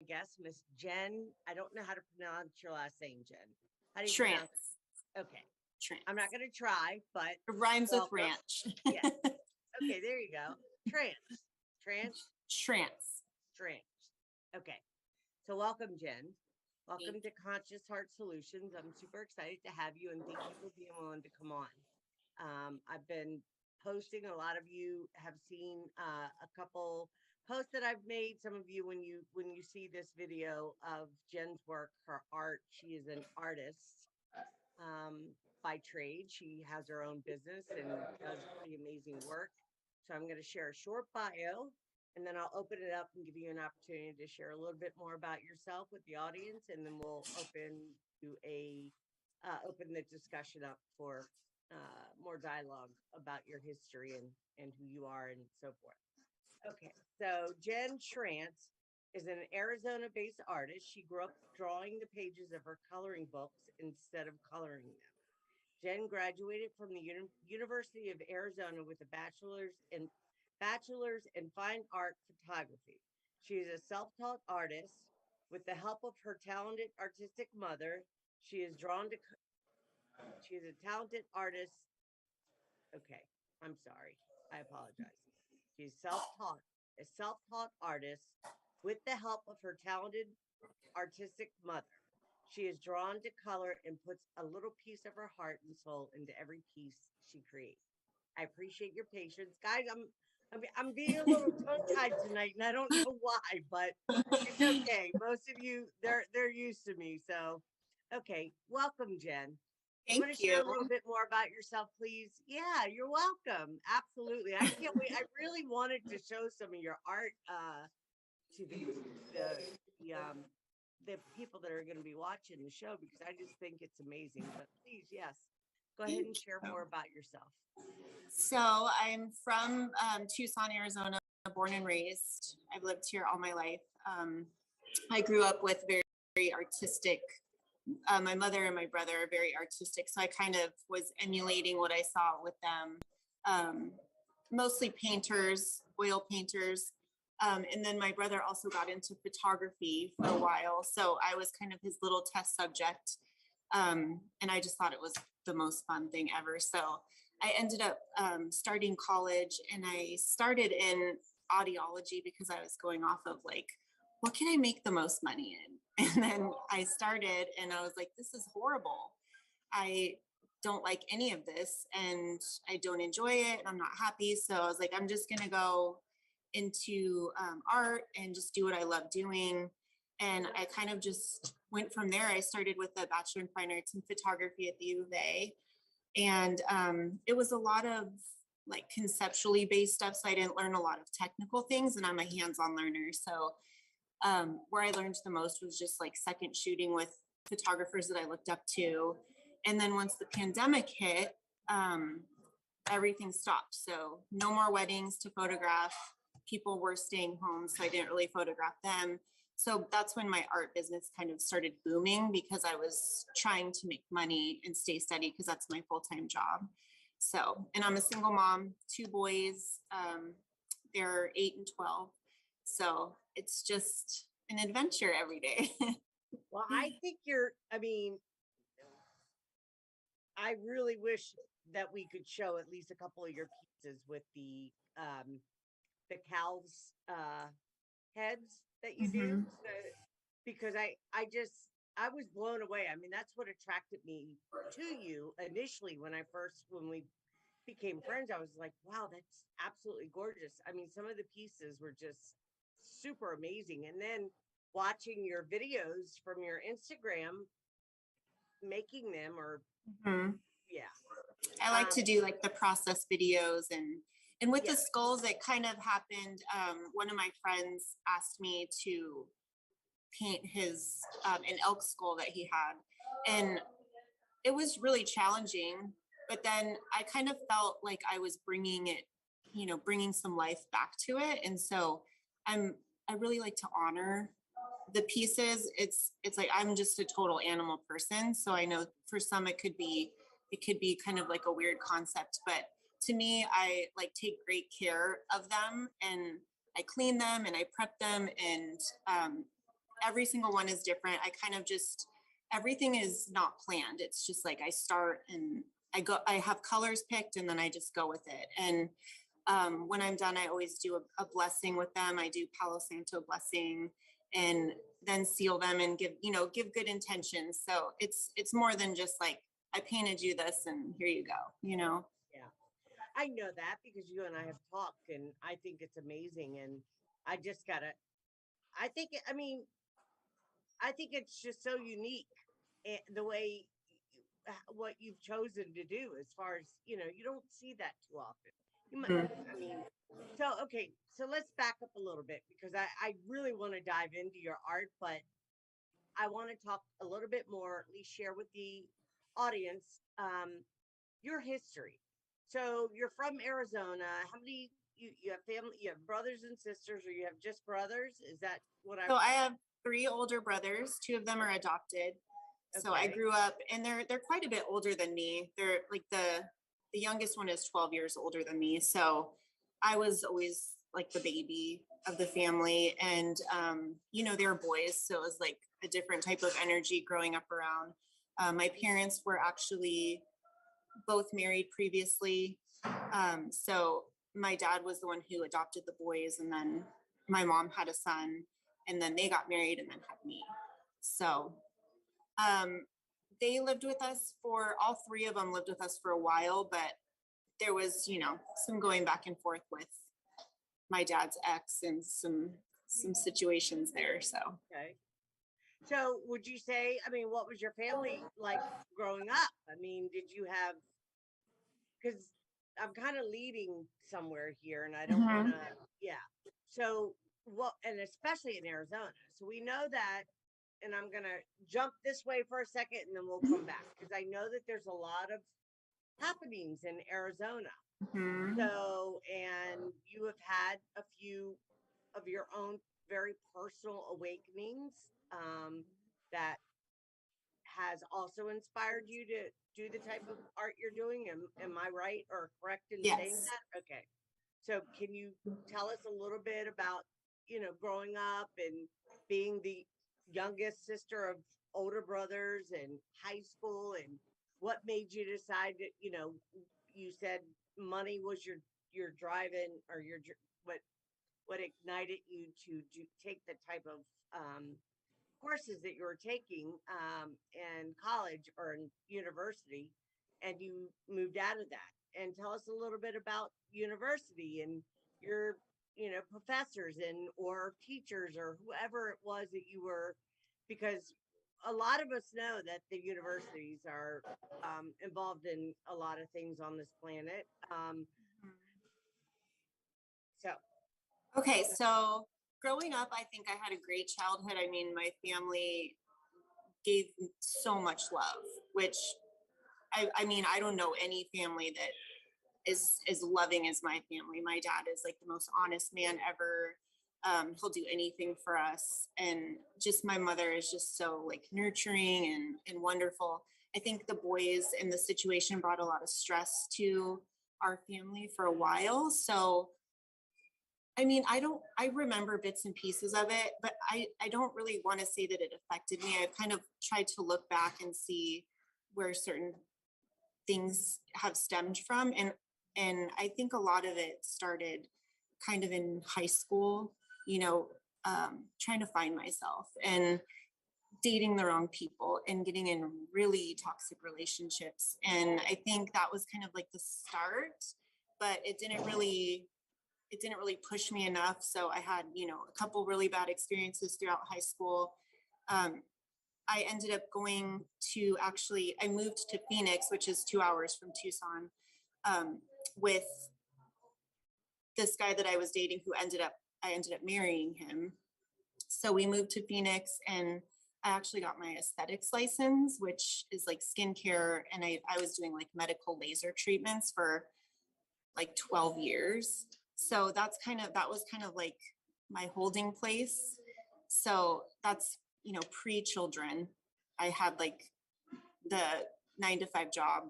guest, Miss Jen. I don't know how to pronounce your last name, Jen. How do you Schrantz. pronounce it? Okay. Schrantz. I'm not going to try, but it rhymes with ranch. Yes. Okay, there you go. Schrantz. Okay. So welcome, Jen. Welcome to Conscious Heart Solutions. I'm super excited to have you, and thank you for being willing to come on. I've been posting. A lot of you have seen a couple posts that I've made. Some of you, when you see this video of Jen's work, her art, she is an artist by trade. She has her own business and does pretty amazing work. So I'm going to share a short bio, and then I'll open it up and give you an opportunity to share a little bit more about yourself with the audience, and then we'll open the discussion up for more dialogue about your history and who you are and so forth. Okay, so Jen Schrantz is an Arizona-based artist. She grew up drawing the pages of her coloring books instead of coloring them. Jen graduated from the University of Arizona with a bachelor's in fine art photography. She is a self-taught artist. With the help of her talented artistic mother, she is a talented artist. Okay, I'm sorry. I apologize. She's a self-taught artist with the help of her talented artistic mother. She is drawn to color and puts a little piece of her heart and soul into every piece she creates. I appreciate your patience, guys. I'm being a little tongue-tied tonight, and I don't know why, but it's okay. Most of you, they're used to me. So, okay, welcome, Jen. Thank Want to you. share a little bit more about yourself, please? Yeah, you're welcome. Absolutely. I can't wait. I really wanted to show some of your art to the people that are going to be watching the show, because I just think it's amazing. But please, yes, go ahead and share more about yourself. So I'm from Tucson, Arizona, born and raised. I've lived here all my life. I grew up with very, very artistic. My mother and my brother are very artistic, so I kind of was emulating what I saw with them. Mostly painters, oil painters. And then my brother also got into photography for a while. So I was kind of his little test subject. And I just thought it was the most fun thing ever. So I ended up starting college, and I started in audiology because I was going off of like, what can I make the most money in? And then I started and I was like, this is horrible. I don't like any of this and I don't enjoy it and I'm not happy. So I was like, I'm just going to go into art and just do what I love doing. And I kind of just went from there. I started with a Bachelor in Fine Arts and Photography at the U of A. And it was a lot of like conceptually based stuff. So I didn't learn a lot of technical things, and I'm a hands-on learner. So where I learned the most was just like second shooting with photographers that I looked up to. And then once the pandemic hit, everything stopped. So no more weddings to photograph. People were staying home, so I didn't really photograph them. So that's when my art business kind of started booming, because I was trying to make money and stay steady, because that's my full-time job. So, and I'm a single mom, 2 boys. They're 8 and 12. So it's just an adventure every day. Well, I think I really wish that we could show at least a couple of your pieces with the cows heads that you do, because I was blown away. I mean, that's what attracted me to you initially when we became friends. I was like, wow, that's absolutely gorgeous. I mean, some of the pieces were just super amazing. And then watching your videos from your Instagram, making them, or yeah. I like to do like the process videos, and with the skulls, it kind of happened. One of my friends asked me to paint his an elk skull that he had, and it was really challenging. But then I kind of felt like I was bringing some life back to it, and so I really like to honor the pieces. It's like I'm just a total animal person, so I know for some it could be kind of like a weird concept, but to me, I like take great care of them, and I clean them and I prep them, and every single one is different. I kind of just, everything is not planned. It's just like I start and I have colors picked and then I just go with it. And when I'm done, I always do a blessing with them. I do Palo Santo blessing and then seal them and give good intentions. So it's more than just like, I painted you this and here you go, Yeah. I know that because you and I have talked and I think it's amazing. And I just gotta, I think, I mean, I think it's just so unique the way what you've chosen to do as far as, you don't see that too often. You might, Mhm. I mean, so, okay, so let's back up a little bit because I really want to dive into your art, but I want to talk a little bit more, at least share with the audience your history. So you're from Arizona. How many you have family? You have brothers and sisters, or you have just brothers? Is that what So I'm? I have 3 older brothers. 2 of them are adopted. So I Okay, grew up, and they're quite a bit older than me. They're like the youngest one is 12 years older than me. So I was always like the baby of the family, and they were boys, so it was like a different type of energy growing up around. My parents were actually both married previously, so my dad was the one who adopted the boys, and then my mom had a son, and then they got married and then had me. So um, they lived with us for all 3 of them lived with us for a while, but there was, some going back and forth with my dad's ex and some situations there. So okay. So would you say? I mean, what was your family like growing up? I mean, did you have? Because I'm kind of leading somewhere here, and I don't want to. Mhm. Yeah. So what? And especially in Arizona. So we know that and I'm gonna jump this way for a second and then we'll come back because I know that there's a lot of happenings in Arizona. Mhm. So, and you have had a few of your own very personal awakenings that has also inspired you to do the type of art you're doing. Am I right or correct in saying Yes. that? Okay. So, can you tell us a little bit about, growing up and being the youngest sister of older brothers and high school and what made you decide that, you said money was your driving or what ignited you to take the type of courses that you were taking in college or in university and you moved out of that and tell us a little bit about university and your professors and or teachers or whoever it was that you were because a lot of us know that the universities are involved in a lot of things on this planet so Okay, so growing up, I think I had a great childhood. I mean, my family gave so much love, which I mean, I don't know any family that is as loving as my family. My dad is like the most honest man ever. He'll do anything for us, and just my mother is just so like nurturing and wonderful. I think the boys in the situation brought a lot of stress to our family for a while. So I mean, I remember bits and pieces of it, but I don't really want to say that it affected me. I've kind of tried to look back and see where certain things have stemmed from. And I think a lot of it started kind of in high school, trying to find myself and dating the wrong people and getting in really toxic relationships. And I think that was kind of like the start, but it didn't really push me enough. So I had, a couple really bad experiences throughout high school. I ended up I moved to Phoenix, which is 2 hours from Tucson, with this guy that I was dating I ended up marrying him. So we moved to Phoenix and I actually got my aesthetics license, which is like skincare. And I was doing like medical laser treatments for like 12 years. So that was kind of like my holding place. So that's, pre-children. I had like the 9 to 5 job,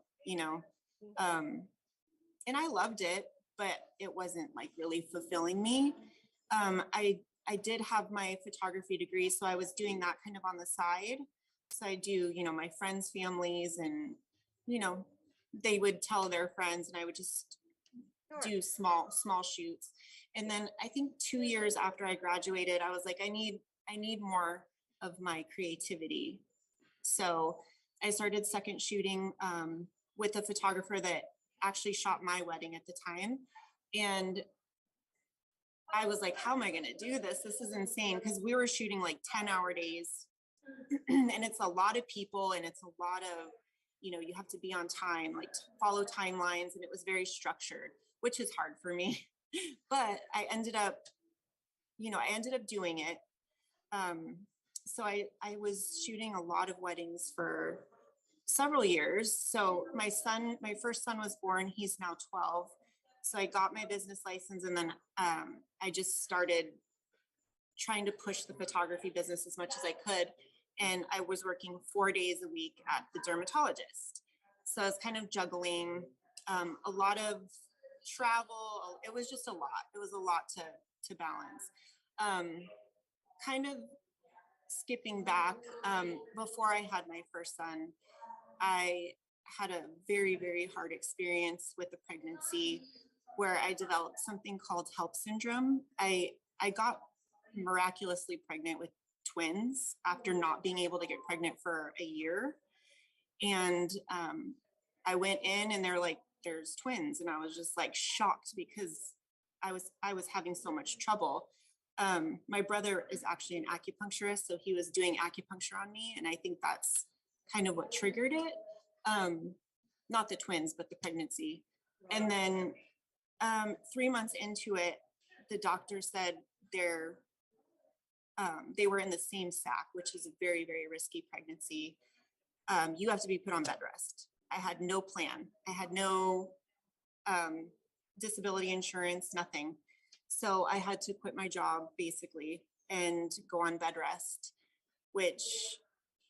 um, and I loved it, but it wasn't like really fulfilling me. I I did have my photography degree, so I was doing that kind of on the side. So I do, you know, my friends' families, and, you know, they would tell their friends, and I would just Sure. do small shoots. And then I think 2 years after I graduated, I was like, I need more of my creativity. So I started second shooting with a photographer that actually shot my wedding at the time. And I was like, how am I going to do this? This is insane. Because we were shooting like 10-hour days. And it's a lot of people, and it's a lot of, you know, you have to be on time, like follow timelines. And it was very structured, which is hard for me. But I ended up doing it. So I was shooting a lot of weddings for several years. So my first son was born, he's now 12. So I got my business license, and then I just started trying to push the photography business as much as I could. And I was working 4 days a week at the dermatologist. So I was kind of juggling a lot of travel. It was just a lot. It was a lot to balance. Kind of skipping back, before I had my first son, I had a very, very hard experience with the pregnancy where I developed something called HELP syndrome. I got miraculously pregnant with twins after not being able to get pregnant for a year. And I went in, and they're like, there's twins. And I was just like shocked because I was having so much trouble. My brother is actually an acupuncturist, so he was doing acupuncture on me. And I think that's kind of what triggered it. Not the twins, but the pregnancy. And then 3 months into it, the doctor said they were in the same sac, which is a very, very risky pregnancy. You have to be put on bed rest. I had no plan. I had no disability insurance, nothing. So I had to quit my job basically and go on bed rest, which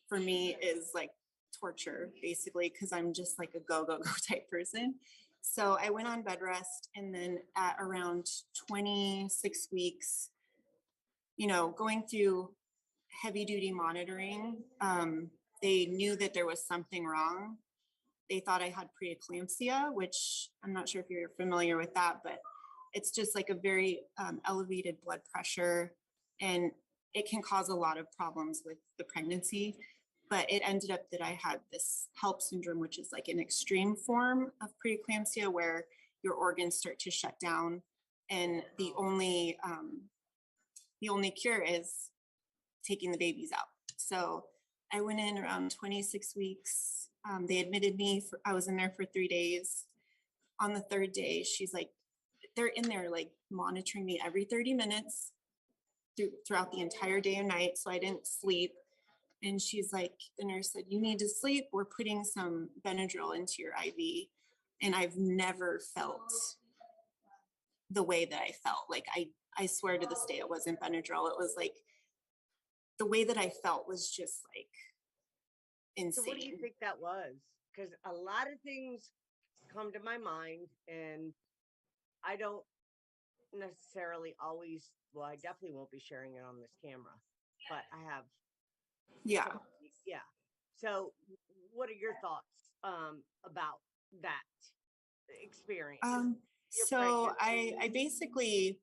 for me is like torture basically, because I'm just like a go type person. So I went on bed rest, and then at around 26 weeks, you know, going through heavy duty monitoring, they knew that there was something wrong. They thought I had preeclampsia, which I'm not sure if you're familiar with that, but it's just like a very elevated blood pressure, and it can cause a lot of problems with the pregnancy. But it ended up that I had this HELP syndrome, which is like an extreme form of preeclampsia where your organs start to shut down, and the only cure is taking the babies out. So I went in around 26 weeks. They admitted me. I was in there for 3 days. On the third day, she's like, they're in there like monitoring me every 30 minutes throughout the entire day and night. So I didn't sleep. And she's like, the nurse said, you need to sleep. We're putting some Benadryl into your IV. And I've never felt the way that I felt. Like I swear to this day, it wasn't Benadryl. It was like, the way that I felt was just like insane. So what do you think that was? Because a lot of things come to my mind, and I don't necessarily always, well, I definitely won't be sharing it on this camera, but I have. Yeah. Yeah. So what are your thoughts about that experience? So I basically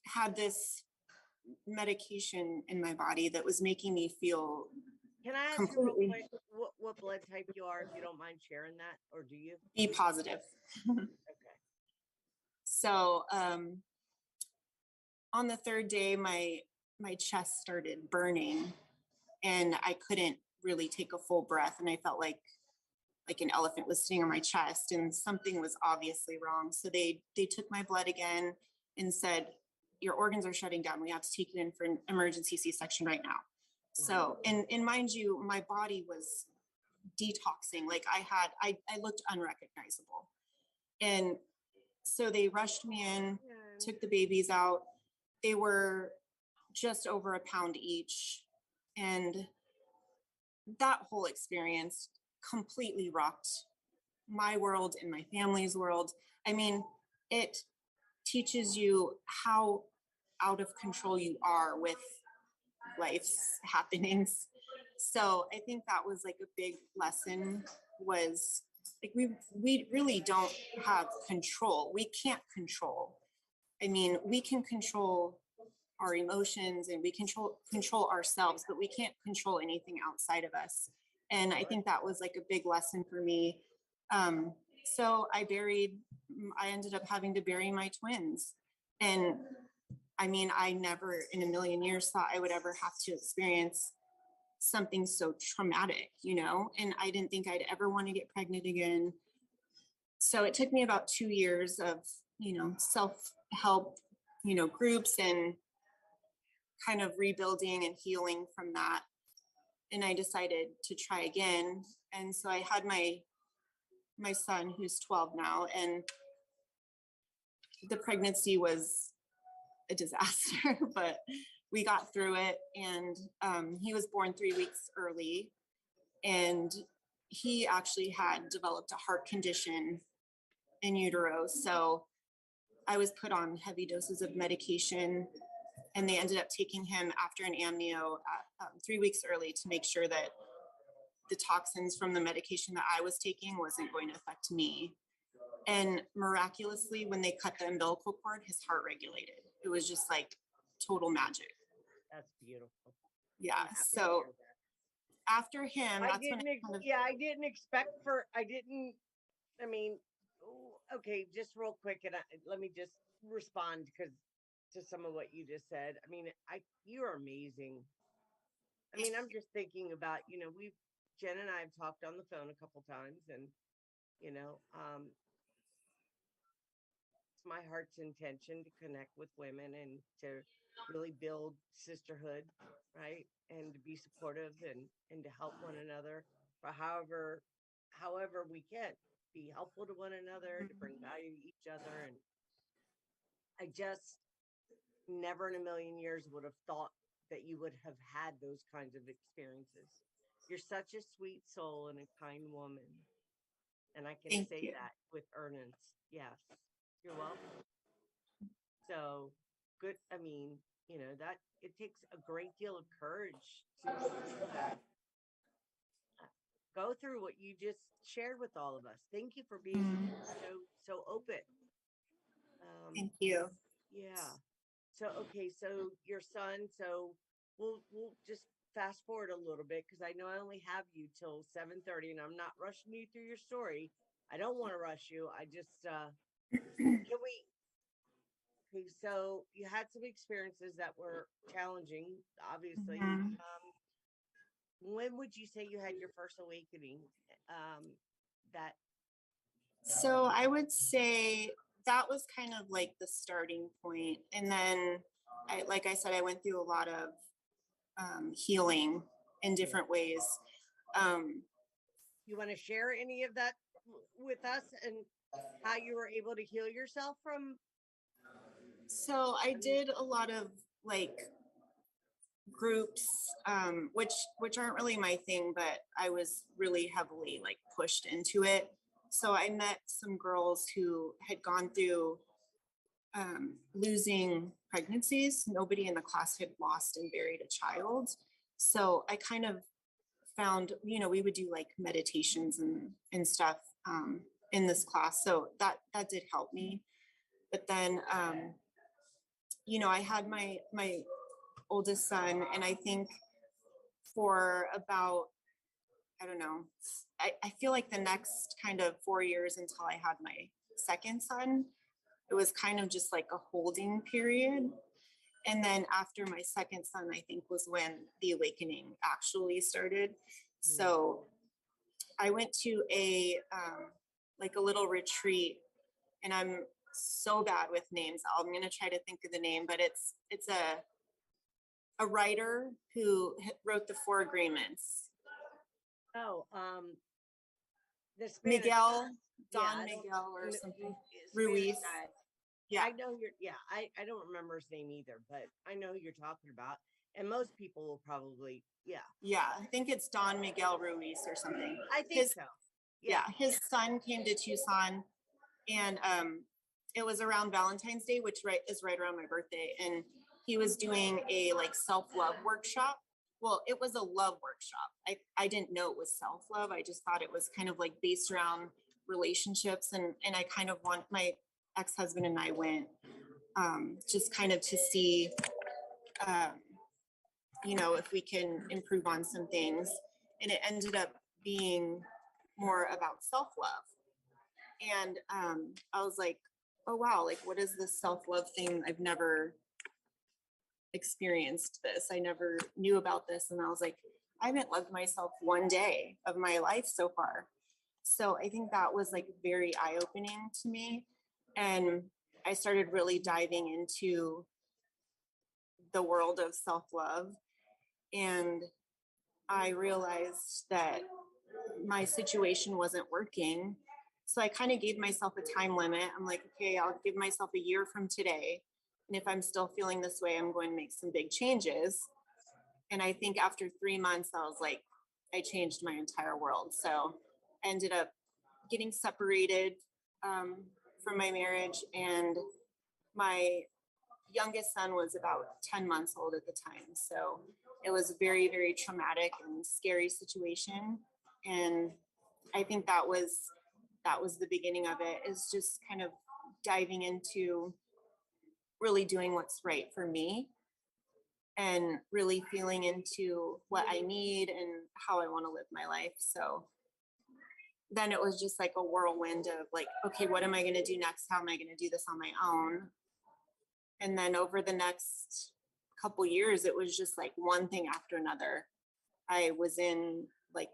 had this medication in my body that was making me feel. Can I ask completely. you real quick what blood type you are, if you don't mind sharing that, or do you? Be positive. Okay. So on the third day, my chest started burning, and I couldn't really take a full breath, and I felt like an elephant was sitting on my chest, and something was obviously wrong. So they took my blood again and said, your organs are shutting down. We have to take you in for an emergency C-section right now. So, and mind you, my body was detoxing. Like I looked unrecognizable. And so they rushed me in, took the babies out. They were just over a pound each. And that whole experience completely rocked my world and my family's world. I mean, it teaches you how out of control you are with life's happenings. So I think that was like a big lesson, was like we really don't have control. We can't control. I mean, we can control our emotions and we control ourselves, but we can't control anything outside of us. And I think that was like a big lesson for me. So I ended up having to bury my twins. And I mean, I never in a million years thought I would ever have to experience something so traumatic, you know, and I didn't think I'd ever want to get pregnant again. So it took me about 2 years of, you know, self-help, you know, groups and kind of rebuilding and healing from that. And I decided to try again. And so I had my son, who's 12 now, and the pregnancy was a disaster, but we got through it. And he was born 3 weeks early, and he actually had developed a heart condition in utero. So I was put on heavy doses of medication, and they ended up taking him after an amnio at 3 weeks early to make sure that the toxins from the medication that I was taking wasn't going to affect me. And miraculously, when they cut the umbilical cord, his heart regulated. It was just like total magic. That's beautiful. Yeah. So after him, that's when I mean, okay, just real quick, and let me just respond because to some of what you just said. I mean, you're amazing. I mean, I'm just thinking about, you know, Jen and I have talked on the phone a couple times, and you know, it's my heart's intention to connect with women and to really build sisterhood, right? And to be supportive and to help one another, for however we can be helpful to one another, to bring value to each other. And I just never in a million years would have thought that you would have had those kinds of experiences. You're such a sweet soul and a kind woman. And I can say that with earnest. Yes. You're welcome. So good. I mean, you know, that it takes a great deal of courage to go through what you just shared with all of us. Thank you for being so open. Thank you. Yeah. So okay, so your son, so we'll just fast forward a little bit because I know I only have you till 7:30 and I'm not rushing you through your story. I don't want to rush you. I just can we okay, so you had some experiences that were challenging, obviously. When would you say you had your first awakening? That So I would say that was kind of like the starting point. And then, like I said, I went through a lot of healing in different ways. you want to share any of that with us and how you were able to heal yourself from? So I did a lot of like groups, which aren't really my thing, but I was really heavily like pushed into it. So I met some girls who had gone through losing pregnancies. Nobody in the class had lost and buried a child. So I kind of found, you know, we would do like meditations and stuff in this class. So that did help me. But then, you know, I had my oldest son, and I think for about, I don't know, I feel like the next kind of 4 years until I had my second son, it was kind of just like a holding period. And then after my second son, I think was when the awakening actually started. So I went to like a little retreat, and I'm so bad with names. I'm going to try to think of the name, but it's a writer who wrote the Four Agreements. Oh, Miguel, Don Miguel or something. Ruiz. Yeah, I know I don't remember his name either, but I know who you're talking about. And most people will probably, Yeah, I think it's Don Miguel Ruiz or something. I think so. Yeah, his son came to Tucson, and it was around Valentine's Day, which is right around my birthday. And he was doing a like self-love workshop. Well, it was a love workshop. I didn't know it was self-love. I just thought it was kind of like based around relationships. And I kind of want, my ex-husband and I went just kind of to see, you know, if we can improve on some things. And it ended up being more about self-love. And I was like, oh, wow, like, what is this self-love thing? I've never experienced this. I never knew about this. And I was like, I haven't loved myself one day of my life so far. So I think that was like very eye-opening to me. And I started really diving into the world of self-love. And I realized that my situation wasn't working. So I kind of gave myself a time limit. I'm like, okay, I'll give myself a year from today. And if I'm still feeling this way, I'm going to make some big changes. And I think after 3 months, I was like, I changed my entire world. So I ended up getting separated from my marriage. And my youngest son was about 10 months old at the time. So it was a very, very traumatic and scary situation. And I think that was the beginning of it, is just kind of diving into really doing what's right for me and really feeling into what I need and how I want to live my life. So then it was just like a whirlwind of like, okay, what am I going to do next? How am I going to do this on my own? And then over the next couple years, it was just like one thing after another. I was in like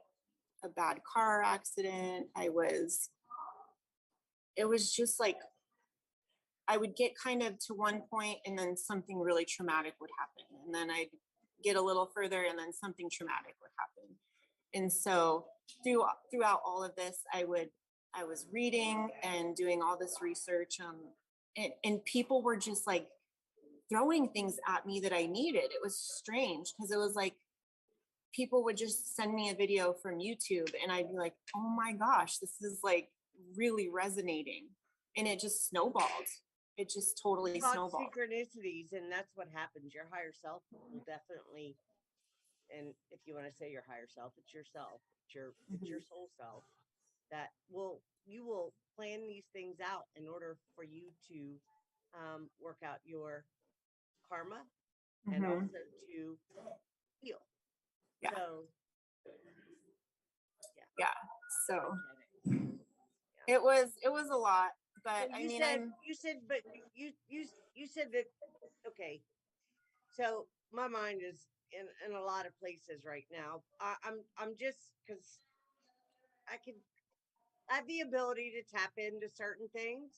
a bad car accident. It was just like, I would get kind of to one point and then something really traumatic would happen. And then I'd get a little further and then something traumatic would happen. And so throughout all of this, I was reading and doing all this research. And people were just like throwing things at me that I needed. It was strange because it was like, people would just send me a video from YouTube and I'd be like, oh my gosh, this is like really resonating. And it just snowballed. It just totally snowballed. Synchronicities, and that's what happens. Your higher self will definitely, and if you want to say your higher self, it's yourself. It's your soul self that you will plan these things out in order for you to work out your karma and also to heal. Yeah. So yeah. So it was a lot, but so you said that, okay. So my mind is in a lot of places right now. I'm just, because I have the ability to tap into certain things.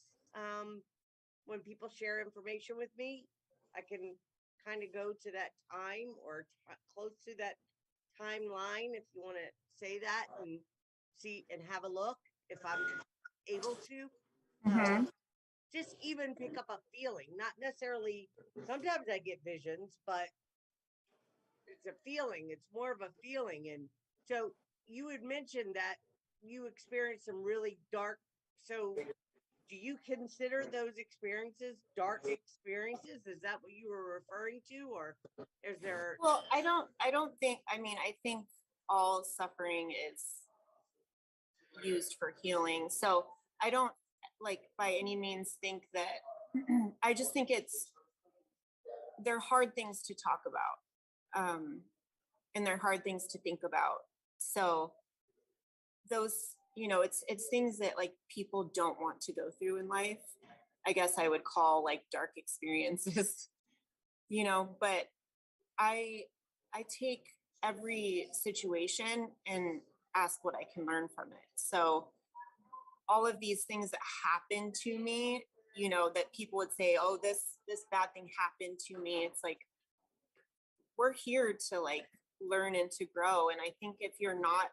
When people share information with me, I can kind of go to that time or close to that timeline, if you want to say that, and see and have a look if I'm able to. Just even pick up a feeling, not necessarily. Sometimes I get visions, but it's a feeling. It's more of a feeling. And so you had mentioned that you experienced some really dark. So do you consider those experiences dark experiences? Is that what you were referring to, or is there? Well, I don't think, I mean, I think all suffering is used for healing. So I don't like by any means think that, I just think they're hard things to talk about. And they're hard things to think about. So those, it's things that like people don't want to go through in life. I guess I would call like dark experiences, but I take every situation and ask what I can learn from it. So all of these things that happen to me, that people would say, oh, this bad thing happened to me. It's like, we're here to like learn and to grow. And I think if you're not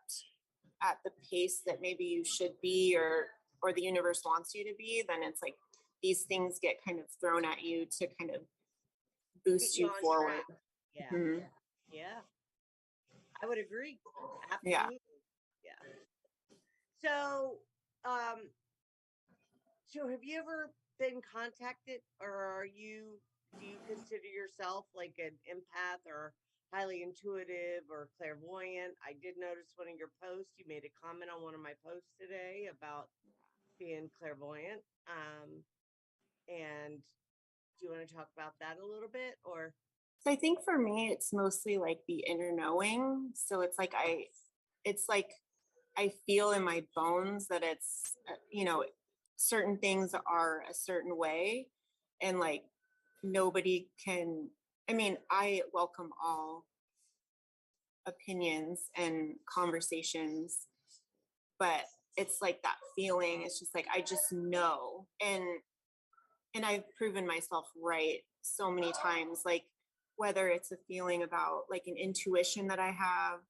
at the pace that maybe you should be, or the universe wants you to be, then it's like these things get kind of thrown at you to kind of boost you forward. Yeah. Yeah. I would agree. Absolutely. Yeah. So, so have you ever been contacted, or are you do you consider yourself like an empath or highly intuitive or clairvoyant? I did notice one of your posts. You made a comment on one of my posts today about being clairvoyant. And do you want to talk about that a little bit or? So I think for me, it's mostly like the inner knowing. So it's like I feel in my bones that it's, certain things are a certain way, and like nobody can, I mean, I welcome all opinions and conversations, but it's like that feeling. It's just like, I just know. And I've proven myself right so many times, like whether it's a feeling about like an intuition that I have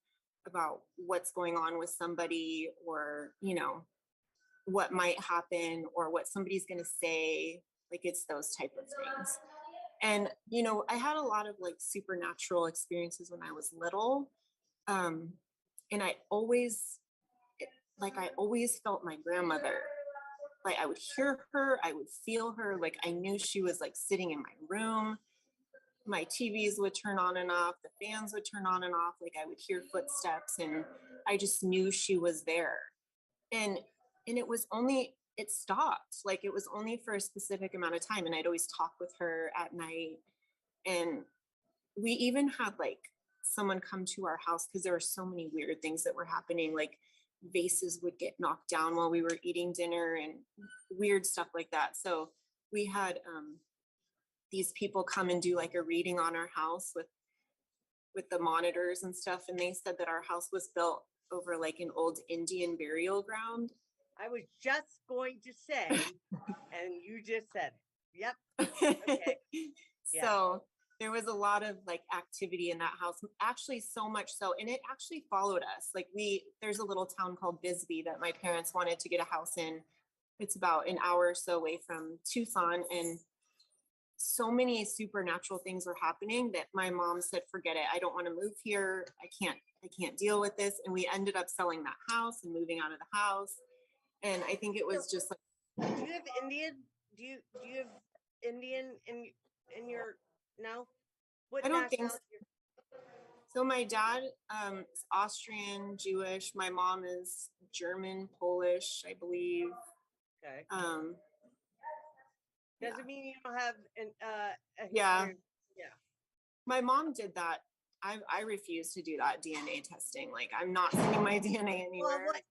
about what's going on with somebody, or, what might happen or what somebody's going to say, like it's those type of things. And, I had a lot of like supernatural experiences when I was little. And I always felt my grandmother. Like I would hear her, I would feel her, like I knew she was like sitting in my room. My TVs would turn on and off, the fans would turn on and off, like I would hear footsteps, and I just knew she was there. And it stopped. Like it was only for a specific amount of time. And I'd always talk with her at night. And we even had like someone come to our house because there were so many weird things that were happening. Like vases would get knocked down while we were eating dinner and weird stuff like that. So we had these people come and do like a reading on our house with the monitors and stuff. And they said that our house was built over like an old Indian burial ground. I was just going to say, and you just said it. Yep. Okay. Yeah. So there was a lot of like activity in that house, actually so much so, and it actually followed us. Like there's a little town called Bisbee that my parents wanted to get a house in. It's about an hour or so away from Tucson, and so many supernatural things were happening that my mom said, forget it. I don't want to move here. I can't deal with this. And we ended up selling that house and moving out of the house. And I think it was just like, do you have Indian? Do you have Indian in your, no? What I don't think so. nationality? So my dad is Austrian, Jewish. My mom is German, Polish, I believe. Okay. Yeah. Doesn't mean you don't have a history. Yeah. Yeah. My mom did that. I refuse to do that DNA testing. Like I'm not sending my DNA anywhere. Well, what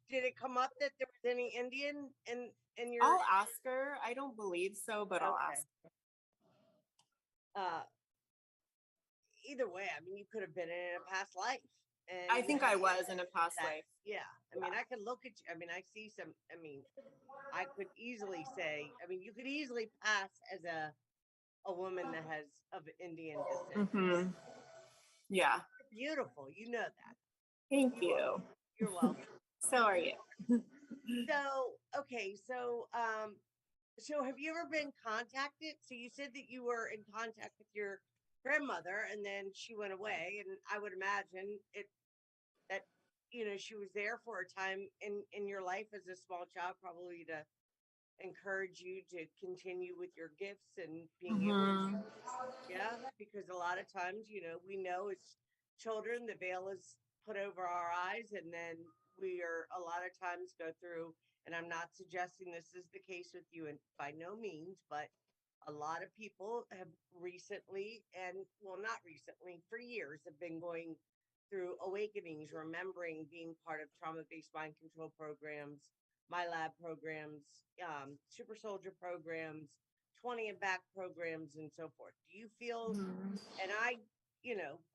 did it come up that there was any Indian in your? I'll ask her. I don't believe so, but I'll ask her. Either way, I mean, you could have been in a past life. And I think I was in a past life. Yeah. I mean, I could look at you. I mean, I see some, I mean, I could easily say, I mean, you could easily pass as a woman that has of Indian descent. Mm-hmm. Yeah. You're beautiful. You know that. Thank you. You're welcome. So are you. So, okay. So have you ever been contacted? So you said that you were in contact with your grandmother and then she went away, and I would imagine that she was there for a time in your life as a small child, probably to encourage you to continue with your gifts and being able to, yeah, because a lot of times we know as children the veil is put over our eyes, and then we are a lot of times go through, and I'm not suggesting this is the case with you, and by no means, but a lot of people have recently, and well, not recently, for years, have been going through awakenings, remembering being part of trauma-based mind control programs, my lab programs, super soldier programs, 20 and back programs, and so forth. Do you feel, and I,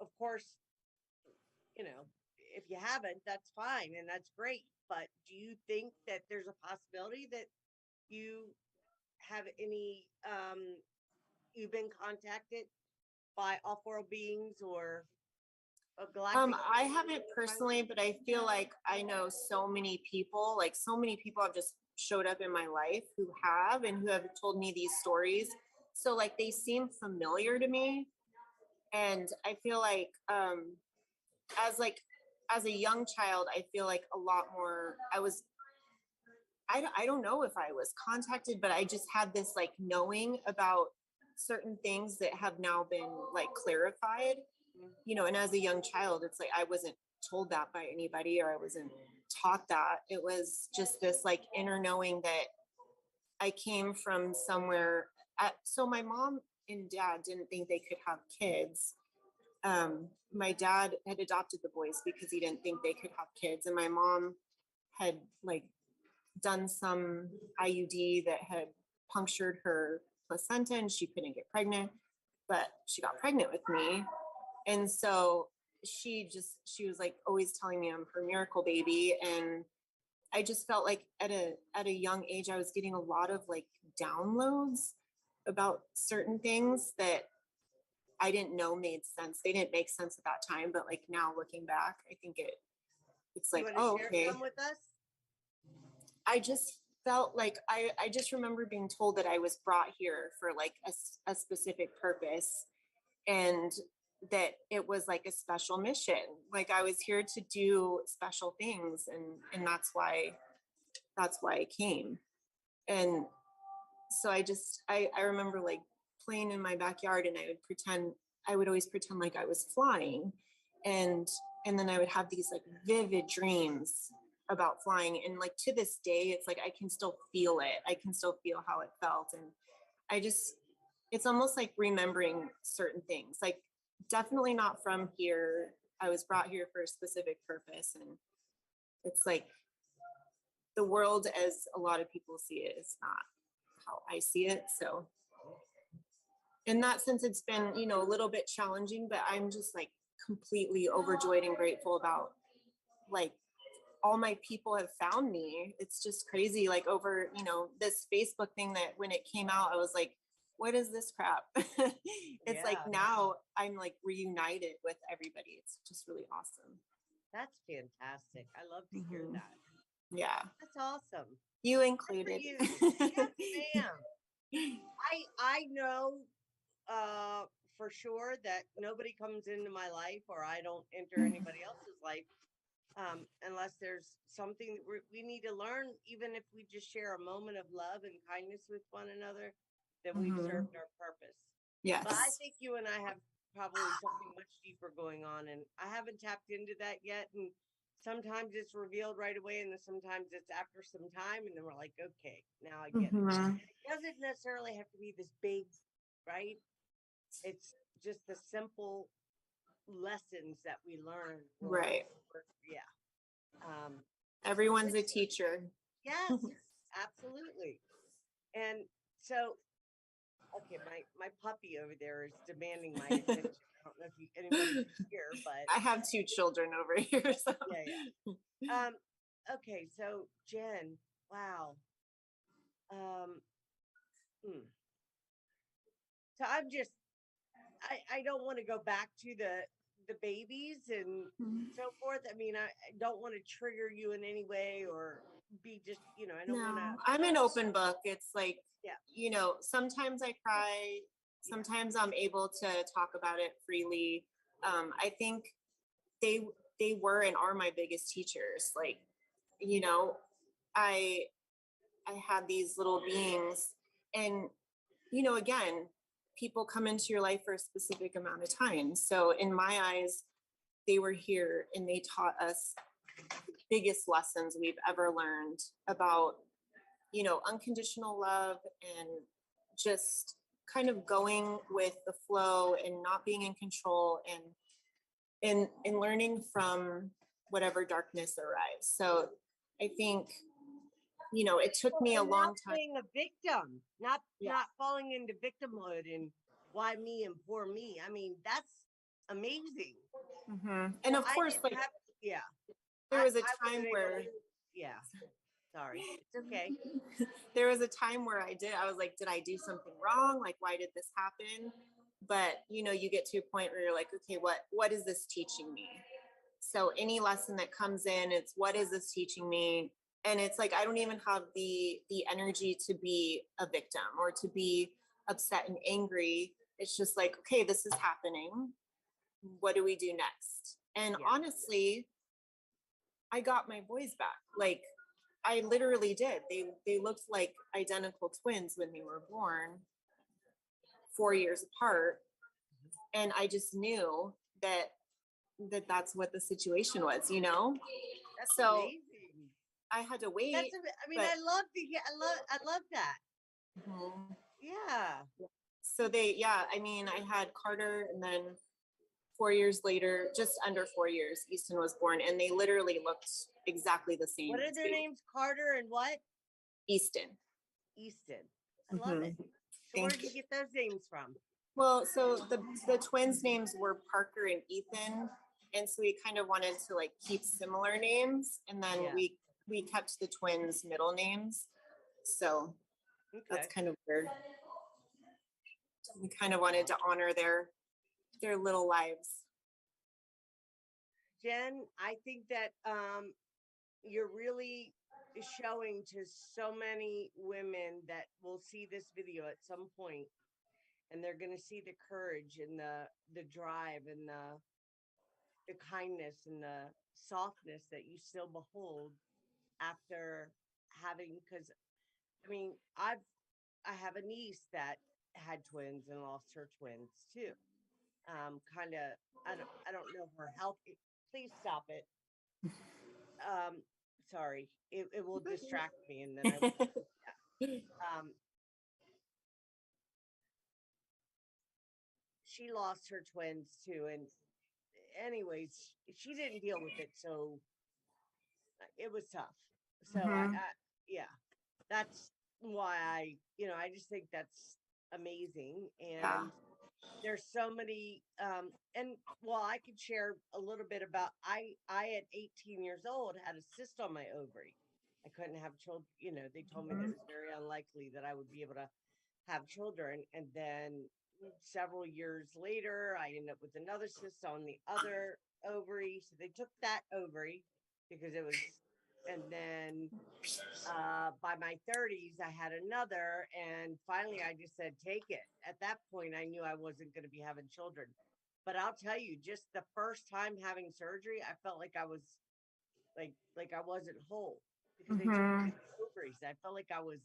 of course, if you haven't, that's fine and that's great. But do you think that there's a possibility that you have any you've been contacted by off-world beings or a galactic? I haven't personally, but I feel like I know so many people, like so many people have just showed up in my life who have and who have told me these stories. So like they seem familiar to me. And I feel like as a young child, I feel like a lot more, I don't know if I was contacted, but I just had this like knowing about certain things that have now been like clarified, you know, and as a young child, it's like I wasn't told that by anybody, or I wasn't taught that. It was just this like inner knowing that I came from somewhere. So my mom and dad didn't think they could have kids. My dad had adopted the boys because he didn't think they could have kids. And my mom had like done some IUD that had punctured her placenta and she couldn't get pregnant, but she got pregnant with me. And so she was like always telling me I'm her miracle baby. And I just felt like at a young age, I was getting a lot of like downloads about certain things that I didn't know made sense. They didn't make sense at that time, but like now looking back, I think it's like, oh, okay. Some with us? I just felt like I just remember being told that I was brought here for like a specific purpose, and that it was like a special mission. Like I was here to do special things, and that's why I came. And so I remember like playing in my backyard, and I would always pretend like I was flying, and then I would have these like vivid dreams about flying. And like to this day, it's like I can still feel it. I can still feel how it felt. And it's almost like remembering certain things. Like definitely not from here. I was brought here for a specific purpose. And it's like the world as a lot of people see it is not how I see it. So in that sense, it's been, you know, a little bit challenging, but I'm just like completely overjoyed and grateful about like all my people have found me. It's just crazy. Like over, you know, this Facebook thing that when it came out, I was like, what is this crap? It's like now I'm like reunited with everybody. It's just really awesome. That's fantastic. I love to hear that. Yeah. That's awesome. You included. Yes, ma'am. I know for sure that nobody comes into my life, or I don't enter anybody else's life unless there's something that we need to learn, even if we just share a moment of love and kindness with one another, that we've served our purpose. Yes. But I think you and I have probably something much deeper going on, and I haven't tapped into that yet. And sometimes it's revealed right away, and then sometimes it's after some time, and then we're like, okay, now I get it. It doesn't necessarily have to be this big, right? It's just the simple lessons that we learn. Right. Yeah. Everyone's a teacher. Yes, absolutely. And so, okay, my puppy over there is demanding my attention. I don't know if anybody can hear, but I have two children over here. So. Yeah. Okay, so Jen, wow. So I don't want to go back to the babies and so forth. I mean, I don't want to trigger you in any way or be just, you know, I don't want to. I'm an open book. It's like, you know, sometimes I cry, sometimes I'm able to talk about it freely. I think they were and are my biggest teachers. Like, you know, I had these little beings, and, you know, again, people come into your life for a specific amount of time. So in my eyes, they were here and they taught us the biggest lessons we've ever learned about, you know, unconditional love and just kind of going with the flow and not being in control, and learning from whatever darkness arrives. So I think, you know, it took me a long time. Being a victim, not falling into victimhood and why me and poor me. I mean, that's amazing. And of course, like, there was a time where, sorry, it's okay. There was a time where I was like, did I do something wrong? Like, why did this happen? But, you know, you get to a point where you're like, okay, what is this teaching me? So any lesson that comes in, it's what is this teaching me? And it's like, I don't even have the energy to be a victim or to be upset and angry. It's just like, okay, this is happening. What do we do next? And honestly, I got my boys back. Like, I literally did. They looked like identical twins when they were born 4 years apart. And I just knew that's what the situation was, you know? That's So amazing. I had to wait. I mean, but- I love to hear, I love that. Mhm. Yeah. So I mean, I had Carter, and then 4 years later, just under 4 years, Easton was born, and they literally looked exactly the same. What are their names? Carter and what? Easton. Easton. I love it. So where did you get those names from? Well, so the twins' names were Parker and Ethan, and so we kind of wanted to like keep similar names, and then Yeah. we kept the twins' middle names. So that's Okay. kind of where we kind of wanted to honor their little lives. Jen, I think that you're really showing to so many women that will see this video at some point, and they're going to see the courage and the drive and the kindness and the softness that you still behold after having, because I mean, I have a niece that had twins and lost her twins too. Kind of, I don't know her health. Please stop it. Sorry, it will distract me, and then I will. She lost her twins too, and anyways, she didn't deal with it, so it was tough. So yeah, that's why I just think that's amazing. And there's so many, and well, I could share a little bit about, I at 18 years old had a cyst on my ovary. I couldn't have children, they told me that it was very unlikely that I would be able to have children. And then several years later, I ended up with another cyst on the other ovary. So they took that ovary because it was, and then by my 30s, I had another, and finally I just said, take it. At that point, I knew I wasn't going to be having children. But I'll tell you, just the first time having surgery, I felt like I was like I wasn't whole because they took my ovaries. I felt like I was,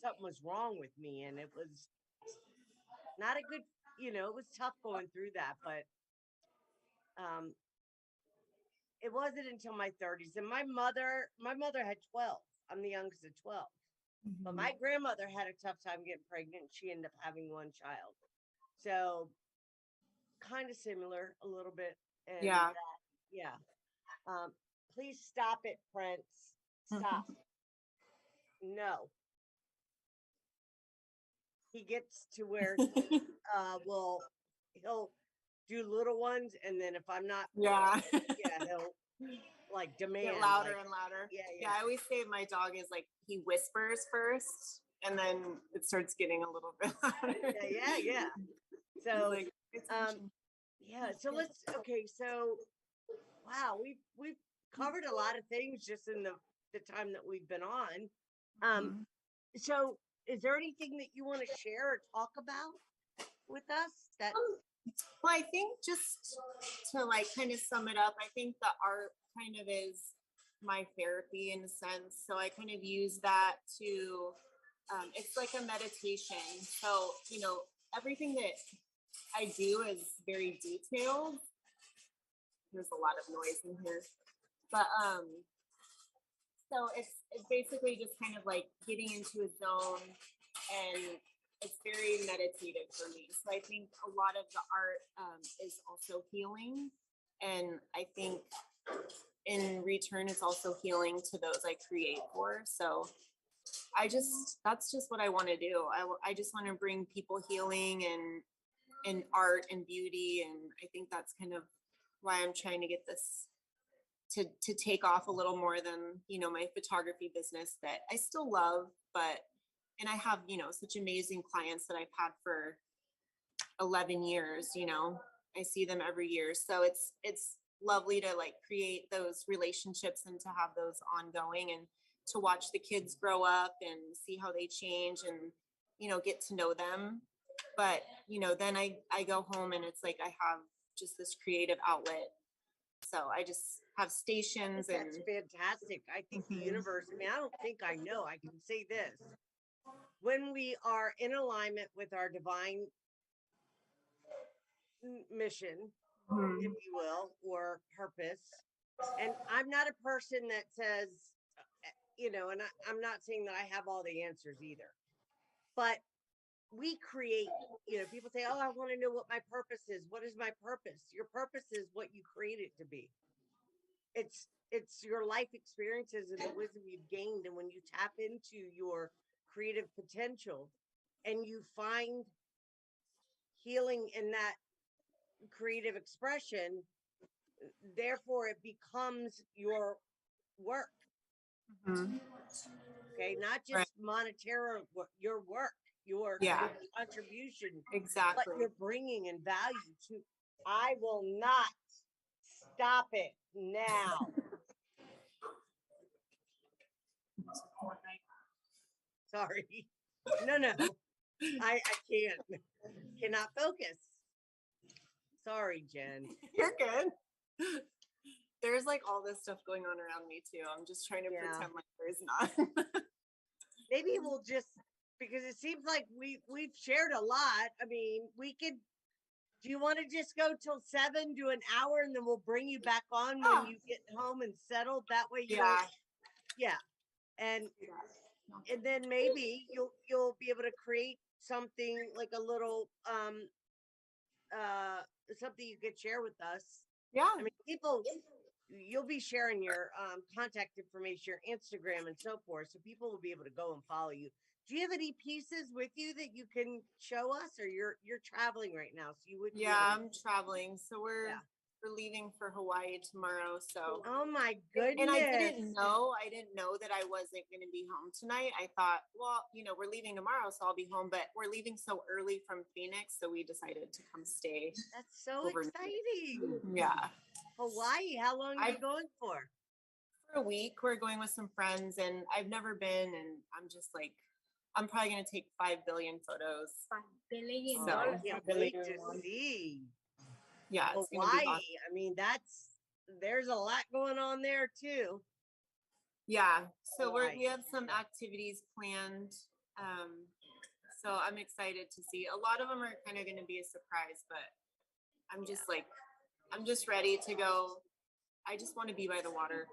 something was wrong with me, and it was not a good, it was tough going through that, but it wasn't until my 30s. And my mother had 12. I'm the youngest of 12. But my grandmother had a tough time getting pregnant. She ended up having one child. So kind of similar a little bit. And yeah. Please stop it, Prince. Stop. No. He gets to where he he'll do little ones, and then if I'm not he'll like demand get louder and louder. Yeah, I always say my dog is like, he whispers first and then it starts getting a little bit louder. Yeah. So so so wow, we've covered a lot of things just in the time that we've been on. So is there anything that you want to share or talk about with us that well, I think just to like kind of sum it up, I think the art kind of is my therapy in a sense. So I kind of use that to, it's like a meditation. So, everything that I do is very detailed. There's a lot of noise in here, but, so it's basically just kind of like getting into a zone, and it's very meditative for me. So I think a lot of the art is also healing. And I think in return, it's also healing to those I create for. So that's just what I want to do. I just want to bring people healing and art and beauty. And I think that's kind of why I'm trying to get this to take off a little more than, my photography business that I still love, and I have, such amazing clients that I've had for 11 years, I see them every year. So it's lovely to like create those relationships and to have those ongoing, and to watch the kids grow up and see how they change and, get to know them. But, then I go home and it's like, I have just this creative outlet. So I just have stations. That's fantastic. I think the universe, I don't think I know, I can say this. when we are in alignment with our divine mission, if you will, or purpose. And I'm not a person that says, and I'm not saying that I have all the answers either, but we create, people say, oh, I want to know what my purpose is. What is my purpose? Your purpose is what you create it to be. It's your life experiences and the wisdom you've gained. And when you tap into your creative potential and you find healing in that creative expression, therefore it becomes your work. Okay, not just monetary, your work, your contribution, exactly what you're bringing in value to. I will not stop it now. Sorry. No, I can't. Cannot focus. Sorry, Jen. You're good. There's like all this stuff going on around me too. I'm just trying to pretend like there's not. Maybe we'll just, because it seems like we've shared a lot. I mean, we could. Do you want to just go till 7, do an hour, and then we'll bring you back on when you get home and settled? That way, and then maybe you'll be able to create something like a little something you could share with us. Yeah, I mean, people, you'll be sharing your contact information, your Instagram, and so forth, so people will be able to go and follow you. Do you have any pieces with you that you can show us, or you're traveling right now, so you would? Yeah, I'm traveling, so we're leaving for Hawaii tomorrow. So, oh my goodness! And I didn't know that I wasn't going to be home tonight. I thought, well, we're leaving tomorrow, so I'll be home. But we're leaving so early from Phoenix, so we decided to come stay. That's so exciting! Yeah, Hawaii. How long are you going for? For a week. We're going with some friends, and I've never been, and I'm just like, I'm probably going to take 5 billion photos. 5 billion. So, I can't wait to see. Yeah, it's Hawaii. Awesome. I mean, there's a lot going on there too. Yeah, so we have some activities planned. So I'm excited to see. A lot of them are kind of going to be a surprise, but I'm just I'm just ready to go. I just want to be by the water.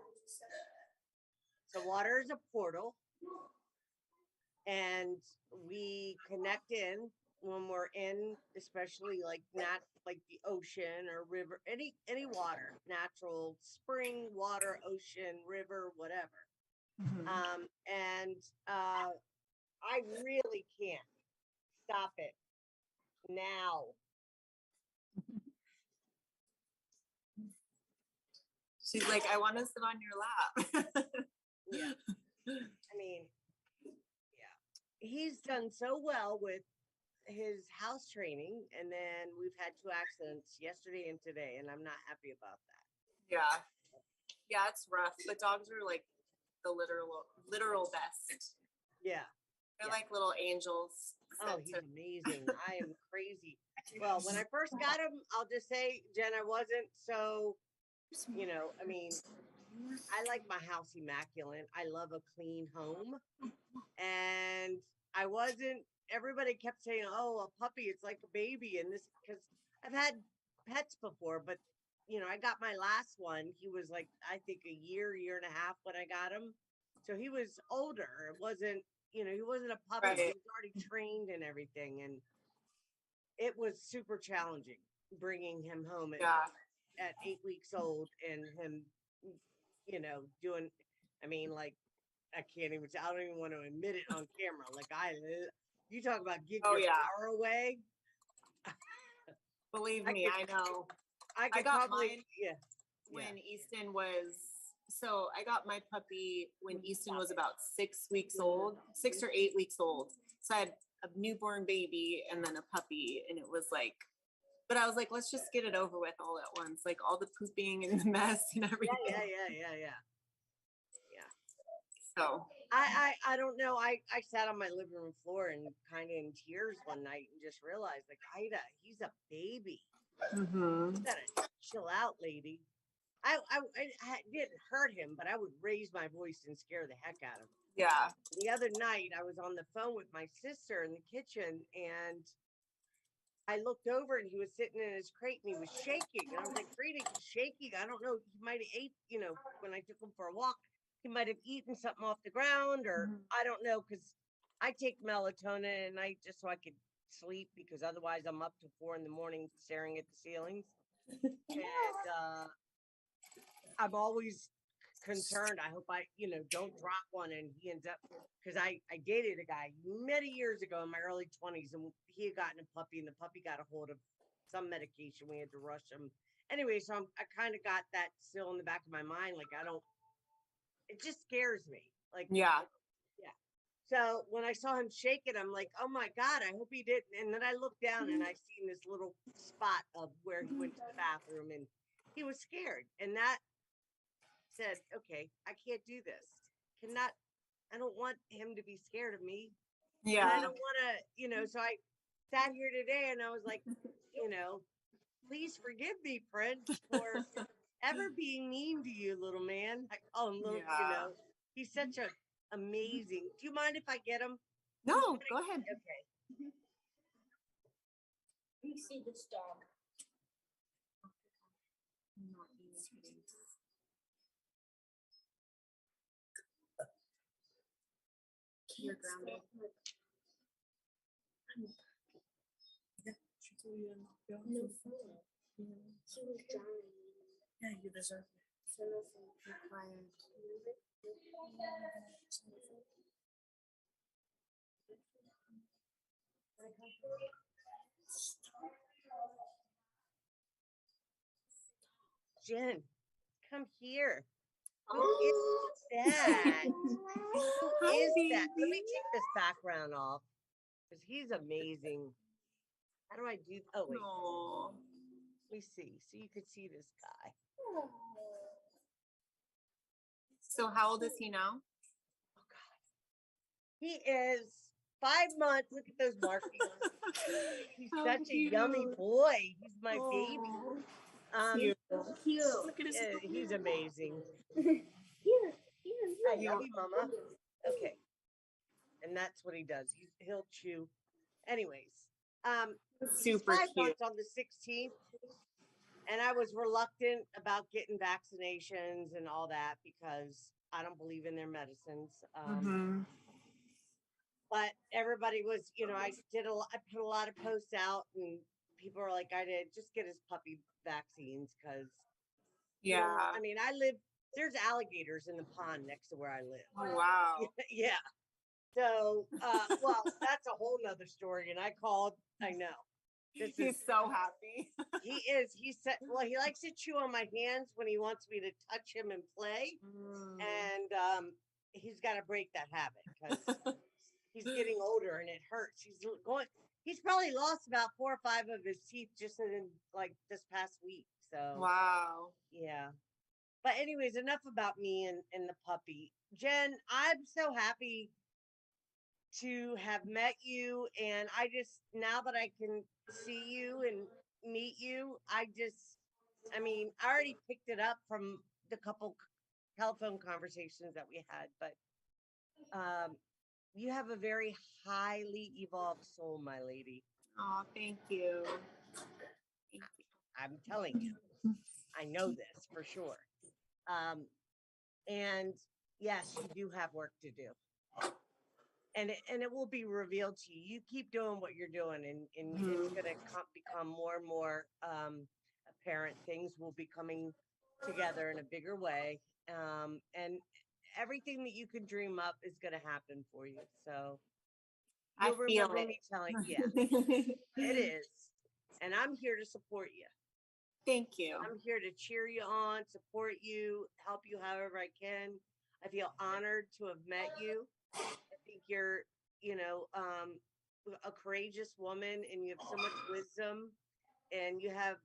So water is a portal, and we connect in when we're in, especially like not like the ocean or river, any water, natural spring, water, ocean, river, whatever. And I really can't stop it now. She's like, I want to sit on your lap. Yeah. I mean, yeah. He's done so well with his house training, and then we've had 2 accidents yesterday and today, and I'm not happy about that. Yeah, it's rough. But dogs are like the literal best. Yeah. They're like little angels. Oh, he's amazing. I am crazy. Well, when I first got him, I'll just say, Jen, I wasn't so, I mean, I like my house immaculate. I love a clean home. And I wasn't, everybody kept saying, oh, a puppy, it's like a baby. And this, because I've had pets before, but, I got my last one. He was like, I think a year and a half when I got him. So he was older. It wasn't, he wasn't a puppy. Right. He was already trained and everything. And it was super challenging bringing him home at 8 weeks old, and him, doing, I mean, like, I can't even, I don't even want to admit it on camera. Like, you talk about give your power away. Believe me, I know. I got mine when Easton was, so I got my puppy when Easton was about 6 weeks old, 6 or 8 weeks old. So I had a newborn baby and then a puppy, and it was like, but I was like, let's just get it over with all at once, like all the pooping and the mess and everything. Yeah. So I don't know. I sat on my living room floor and kind of in tears one night and just realized, like, Ida, he's a baby. You gotta chill out, lady. I didn't hurt him, but I would raise my voice and scare the heck out of him. Yeah. The other night, I was on the phone with my sister in the kitchen, and I looked over, and he was sitting in his crate, and he was shaking. And I was like, Frida, he's shaking. I don't know. He might have ate, when I took him for a walk, he might have eaten something off the ground, or I don't know, because I take melatonin at night just so I could sleep, because otherwise I'm up to 4 a.m. staring at the ceilings. And I'm always concerned. I hope I, don't drop one and he ends up, because I dated a guy many years ago in my early 20s, and he had gotten a puppy, and the puppy got a hold of some medication. We had to rush him. Anyway, so I kind of got that still in the back of my mind. Like, it just scares me. Like, Yeah. yeah. So when I saw him shaking, I'm like, oh my God, I hope he didn't. And then I looked down and I seen this little spot of where he went to the bathroom, and he was scared. And that said, okay, I can't do this. I don't want him to be scared of me. And I Yeah. don't want to, so I sat here today and I was like, please forgive me, Prince, for ever being mean to you, little man. I call him little, Yeah. he's such a amazing. Do you mind if I get him? No, go ahead. Okay. Let me see this dog. You're grounded. No food. She was drowning. Yeah, you deserve it. So no food. You're quiet. Jen, come here. Who is that? Who is that? Let me take this background off, because he's amazing. How do I do? Oh, wait. No. Let me see. So you could see this guy. So how old is he now? Oh, God. He is 5 months. Look at those markings. He's How such cute. a yummy boy. He's my baby. Cute. Cute. Look at his He's amazing. Here. I love you, Mama. Okay. And that's what he does. He'll chew. Anyways, he's super 5 cute. months on the 16th. And I was reluctant about getting vaccinations and all that, because I don't believe in their medicines. But everybody was, I put a lot of posts out, and people are like, just get his puppy vaccines, because, Yeah. I mean, there's alligators in the pond next to where I live. Oh, wow. Yeah. So, well, that's a whole nother story. And I called, I know. He's so happy. He is. He said, well, he likes to chew on my hands when he wants me to touch him and play. And he's got to break that habit, because he's getting older and it hurts. He's probably lost about 4 or 5 of his teeth just in like this past week. So, Wow. yeah. But anyways, enough about me and the puppy. Jen, I'm so happy to have met you, and now that I can see you and meet you, I already picked it up from the couple telephone conversations that we had, but you have a very highly evolved soul, my lady. Oh, thank you. I'm telling you, I know this for sure. And yes, you do have work to do. And it will be revealed to you. You keep doing what you're doing, and it's going to become more and more apparent. Things will be coming together in a bigger way. And everything that you can dream up is going to happen for you. So I you'll feel remember it. me telling, it is. And I'm here to support you. Thank you. I'm here to cheer you on, support you, help you however I can. I feel honored to have met you. I think you're, a courageous woman, and you have so much wisdom, and you have,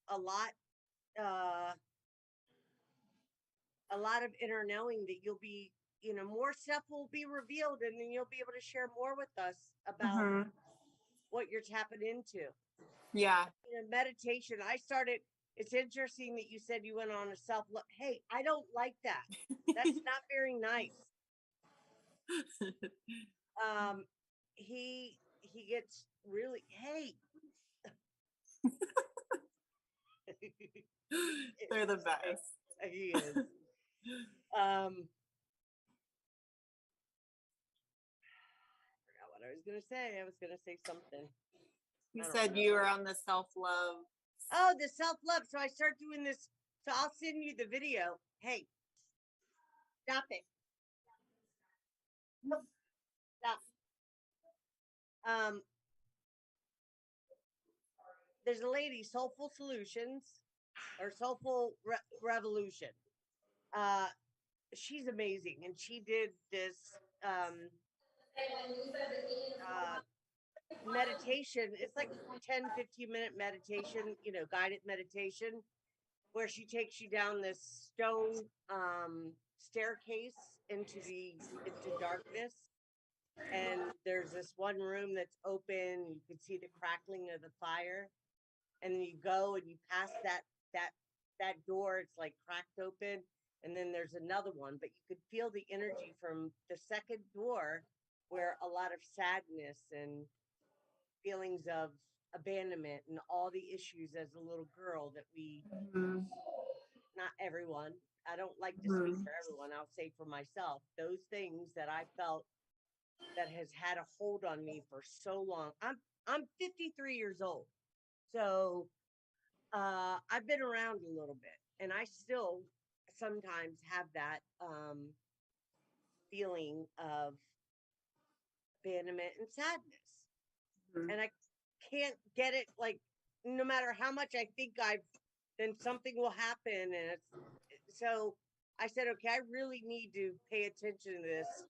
a lot of inner knowing that you'll be, more stuff will be revealed, and then you'll be able to share more with us about what you're tapping into. Yeah. Meditation. I started it's interesting that you said you went on a self-love. Hey, I don't like that. That's not very nice. He gets really, hey. They're the best. He is. Forgot what I was gonna say. I was gonna say something. You I don't said you were on the self-love. Oh, the self-love. So I start doing this. So I'll send you the video. Hey, stop it. Nope. Stop. There's a lady, Soulful Solutions or Soulful Revolution. She's amazing, and she did this meditation. It's like 10-15 minute meditation, guided meditation, where she takes you down this stone staircase into darkness. And there's this one room that's open. You can see the crackling of the fire, and then you go and you pass that door. It's like cracked open, and then there's another one, but you could feel the energy from the second door, where a lot of sadness and feelings of abandonment and all the issues as a little girl that we, not everyone, I don't like to speak for everyone, I'll say for myself, those things that I felt that has had a hold on me for so long. I'm 53 years old. So I've been around a little bit, and I still sometimes have that feeling of abandonment and sadness. And I can't get it, like, no matter how much I think then something will happen. And so I said, okay, I really need to pay attention to this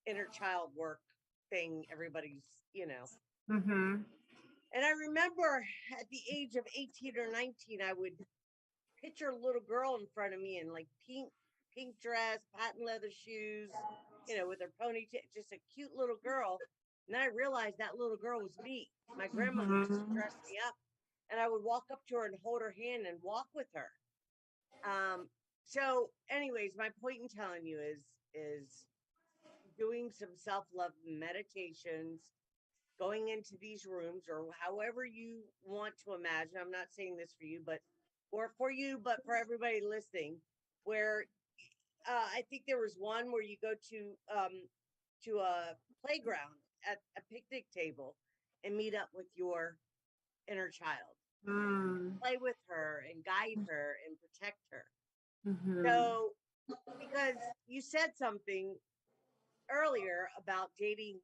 inner child work thing everybody's, And I remember at the age of 18 or 19, I would picture a little girl in front of me in like pink dress, patent leather shoes, with her ponytail, just a cute little girl. And then I realized that little girl was me. My grandmother used to dress me up, and I would walk up to her and hold her hand and walk with her. So anyways, my point in telling you is doing some self-love meditations, going into these rooms, or however you want to imagine. I'm not saying this for you, but for everybody listening, where I think there was one where you go to a playground at a picnic table and meet up with your inner child, play with her and guide her and protect her. So, because you said something earlier about dating,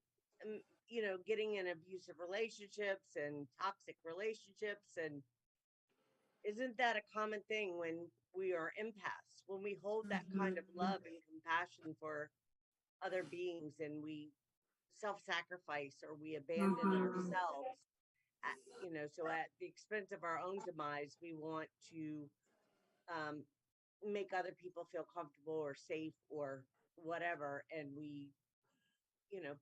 getting in abusive relationships and toxic relationships, and isn't that a common thing when we are empaths, when we hold that kind of love and compassion for other beings, and we self-sacrifice or we abandon ourselves, so at the expense of our own demise, we want to make other people feel comfortable or safe or whatever, and we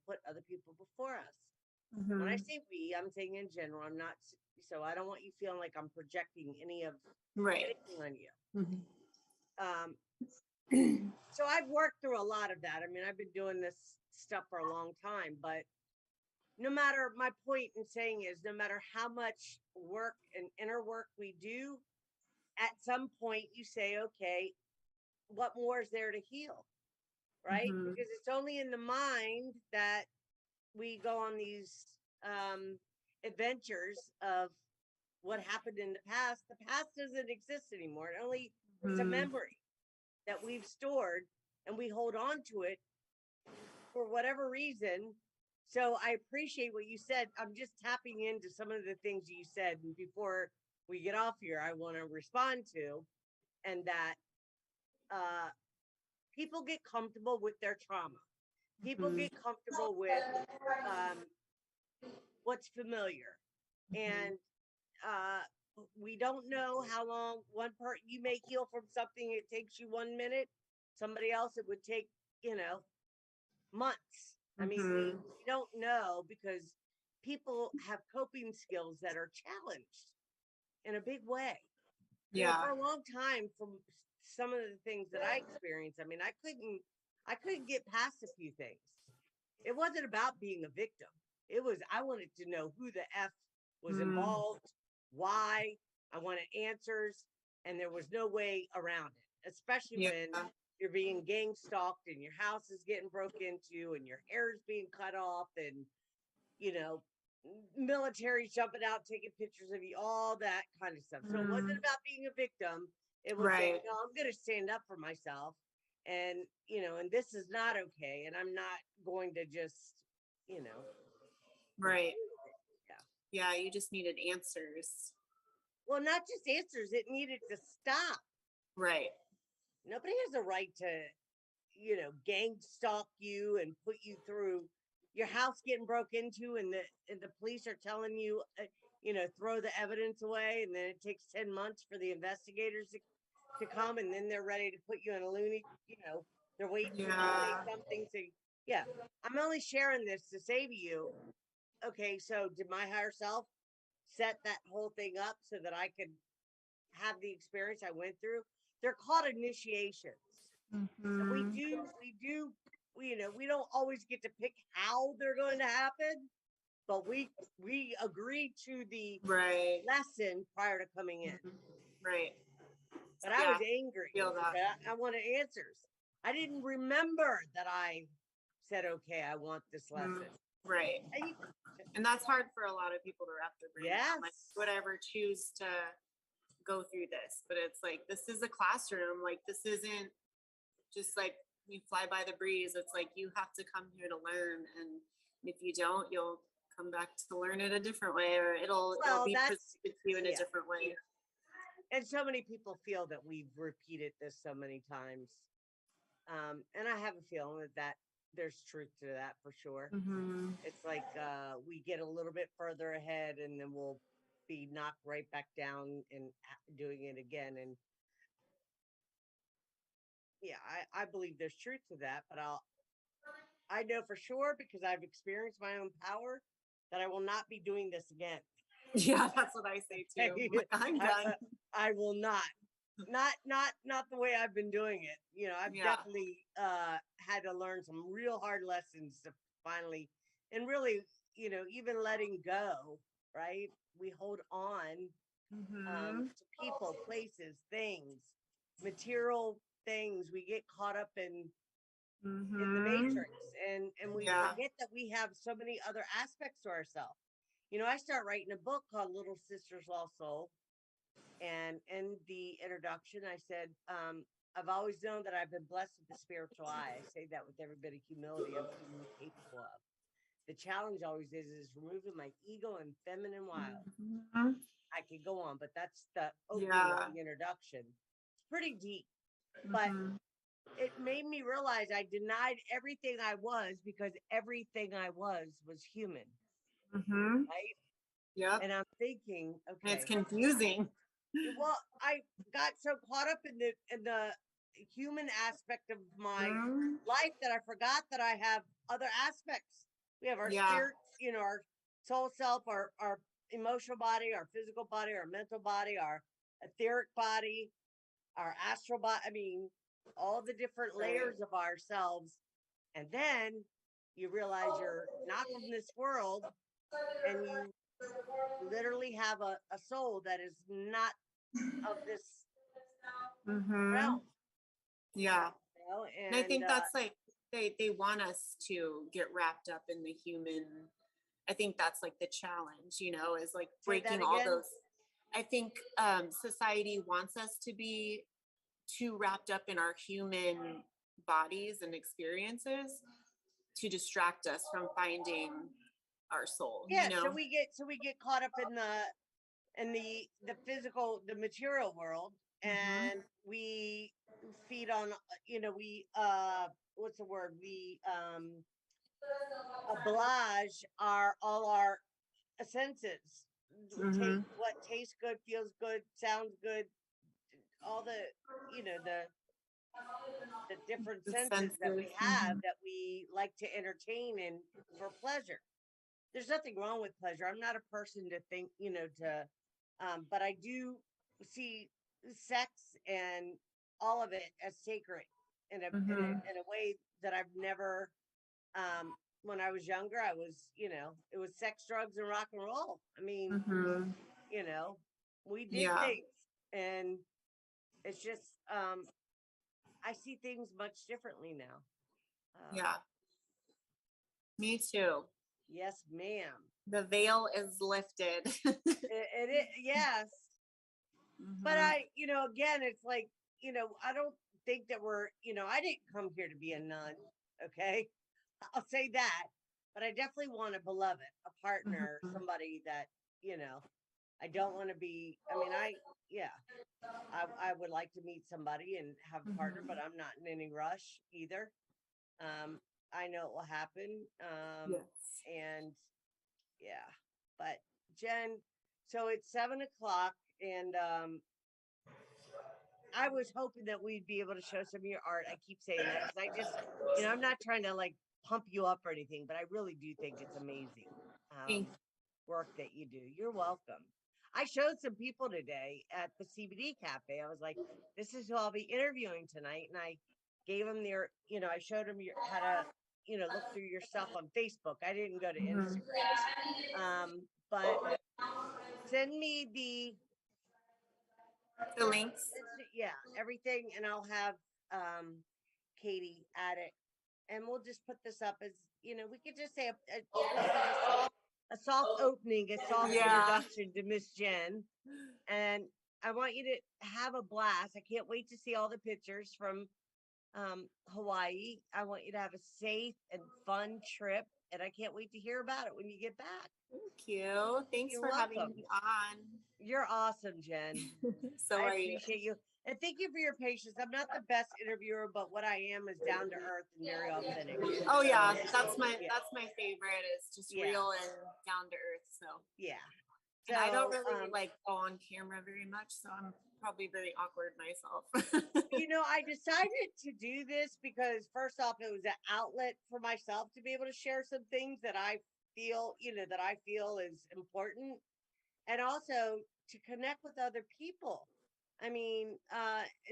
put other people before us. When I say we, I'm saying in general. I'm not, so I don't want you feeling like I'm projecting anything on you. So I've worked through a lot of that. I mean, I've been doing this stuff for a long time, but my point in saying is, no matter how much work and inner work we do, at some point you say, okay, what more is there to heal? Right? Because it's only in the mind that we go on these adventures of what happened in the past. The past doesn't exist anymore. It's a memory that we've stored, and we hold on to it for whatever reason. So I appreciate what you said. I'm just tapping into some of the things you said. And before we get off here, I want to respond to, and that people get comfortable with their trauma. People get comfortable with what's familiar. And we don't know how long you may heal from something. It takes you 1 minute. Somebody else, it would take, months. I mean, we don't know, because people have coping skills that are challenged in a big way. Yeah. for a long time, from some of the things that I experienced, I mean, I couldn't get past a few things. It wasn't about being a victim. It was, I wanted to know who the F was Mm. involved, why. I wanted answers, and there was no way around it, especially when Yeah. you're being gang stalked and your house is getting broke into and your hair is being cut off and, you know, military jumping out, taking pictures of you, all that kind of stuff. So it wasn't Mm. about being a victim. It was saying, Right. no, I'm going to stand up for myself. And, you know, and this is not okay. And I'm not going to just, you know, not Right. do it. Yeah. Yeah. You just needed answers. Well, not just answers, it needed to stop. Right. Nobody has a right to, you know, gang stalk you and put you through your house getting broke into, and the police are telling you, you know, throw the evidence away, and then it takes 10 months for the investigators to come, and then they're ready to put you in a loony, you know, they're waiting for you to say Yeah. something to, yeah. I'm only sharing this to say to you, okay, so did my higher self set that whole thing up so that I could have the experience I went through? They're called initiations. So we Mhm. do, we, you know, we don't always get to pick how they're going to happen, but we agree to the Right. lesson prior to coming in. Mhm. Right. But I Yeah. was angry. Feel that. I wanted answers. I didn't remember that I said, okay, I want this lesson. Right. And you- And that's hard for a lot of people to wrap their brain around. Like, yes. would I ever choose to go through this? But it's like, this is a classroom. Like, this isn't just like you fly by the breeze. It's like you have to come here to learn. And if you don't, you'll come back to learn it a different way, or it'll Well, be that's, presented to you in a yeah. different way. And so many people feel that we've repeated this so many times. And I have a feeling that there's truth to that for sure. Mm-hmm. It's like we get a little bit further ahead and then we'll be knocked right back down and doing it again. And yeah, I believe there's truth to that, but I know for sure, because I've experienced my own power, that I will not be doing this again. Yeah, that's what I say too. Like, I'm done. I will not. Not the way I've been doing it. You know, I've Yeah. definitely had to learn some real hard lessons to finally, and really, you know, even letting go, right? We hold on Mm-hmm. to people, places, things, material things. We get caught up in the Mm-hmm. matrix, and we Yeah. forget that we have so many other aspects to ourselves. You know, I start writing a book called Little Sister's Lost Soul. And in the introduction, I said, I've always known that I've been blessed with the spiritual eye. I say that with every bit of humility I'm humanly capable of. The challenge always is removing my ego and feminine wild. Mm-hmm. I could go on, but that's the opening Yeah. of the introduction. It's pretty deep, but Mm-hmm. it made me realize I denied everything I was, because everything I was human, Mm-hmm. right? Yep. And I'm thinking, And it's okay, confusing. well, I got so caught up in the human aspect of my Mhm. life that I forgot that I have other aspects. We have our Yeah. spirit, you know, our soul self, our emotional body, our physical body, our mental body, our etheric body, our astral body. I mean, all the different Right. layers of ourselves. And then you realize you're not from this world, and you literally have a soul that is not of this Mm-hmm. realm. Yeah. You know? And I think And that's like they want us to get wrapped up in the human. I think that's like the challenge, you know, is like say that breaking all again. those. I think society wants us to be too wrapped up in our human bodies and experiences to distract us from finding our soul, Yeah, you know? so we get caught up in the physical, the material world, Mhm. and we feed on, you know, we what's the word? We oblige all our senses. We take Mhm. what tastes good, feels good, sounds good, all the, you know, the different The senses that we senses. have Mhm. that we like to entertain and for pleasure. There's nothing wrong with pleasure. I'm not a person to think, you know, to but I do see sex and all of it as sacred in a way that I've never. When I was younger, I was, it was sex, drugs, and rock and roll. I mean, you know, we did Yeah. things, and it's just, I see things much differently now. Yeah. Me too. Yes, ma'am. The veil is lifted. Yes. But again, it's like, I don't think that I didn't come here to be a nun. Okay. I'll say that. But I definitely want a beloved, a partner, somebody that, I don't want to be, I would like to meet somebody and have a partner, but I'm not in any rush either. I know it will happen. Yes. And yeah, but Jen, so it's 7 o'clock, and I was hoping that we'd be able to show some of your art. I keep saying that because I just, I'm not trying to like pump you up or anything, but I really do think it's amazing work that you do. You're welcome. I showed some people today at the CBD cafe. I was like, this is who I'll be interviewing tonight. And I gave them I showed them how to, look through your stuff on Facebook. I didn't go to Instagram. But send me the links. Yeah, everything. And I'll have Katie add it. And we'll just put this up as, we could just say a soft opening, a soft introduction to Miss Jen. And I want you to have a blast. I can't wait to see all the pictures from Hawaii. I want you to have a safe and fun trip. And I can't wait to hear about it when you get back. Thank you. Thanks You're for welcome. having me on. You're awesome, Jen. So I are you. appreciate you. And thank you for your patience. I'm not the best interviewer, but what I am is down to earth and very authentic. Oh yeah, that's my favorite. It's just real and down to earth. So yeah. So, and I don't really like go on camera very much, so I'm probably very awkward myself. I decided to do this because first off, it was an outlet for myself to be able to share some things that I feel, is important, and also to connect with other people. I mean,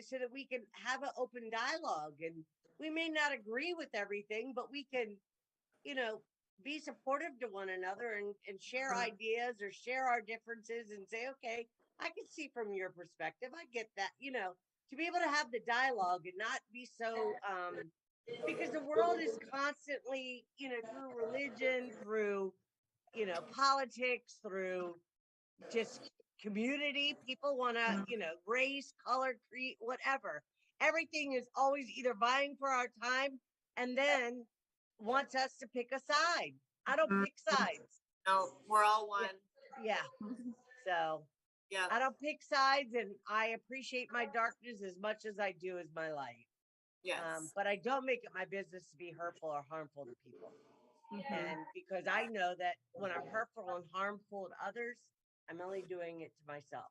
so that we can have an open dialogue, and we may not agree with everything, but we can, be supportive to one another and share ideas or share our differences and say, okay, I can see from your perspective. I get that, to be able to have the dialogue and not be so, because the world is constantly, through religion, through, politics, through just community. People want to, race, color, creed, whatever. Everything is always either vying for our time and then wants us to pick a side. I don't pick sides. No, we're all one. Yeah. So yeah, I don't pick sides, and I appreciate my darkness as much as I do as my light. Yes. But I don't make it my business to be hurtful or harmful to people. And because I know that when I'm hurtful and harmful to others, I'm only doing it to myself,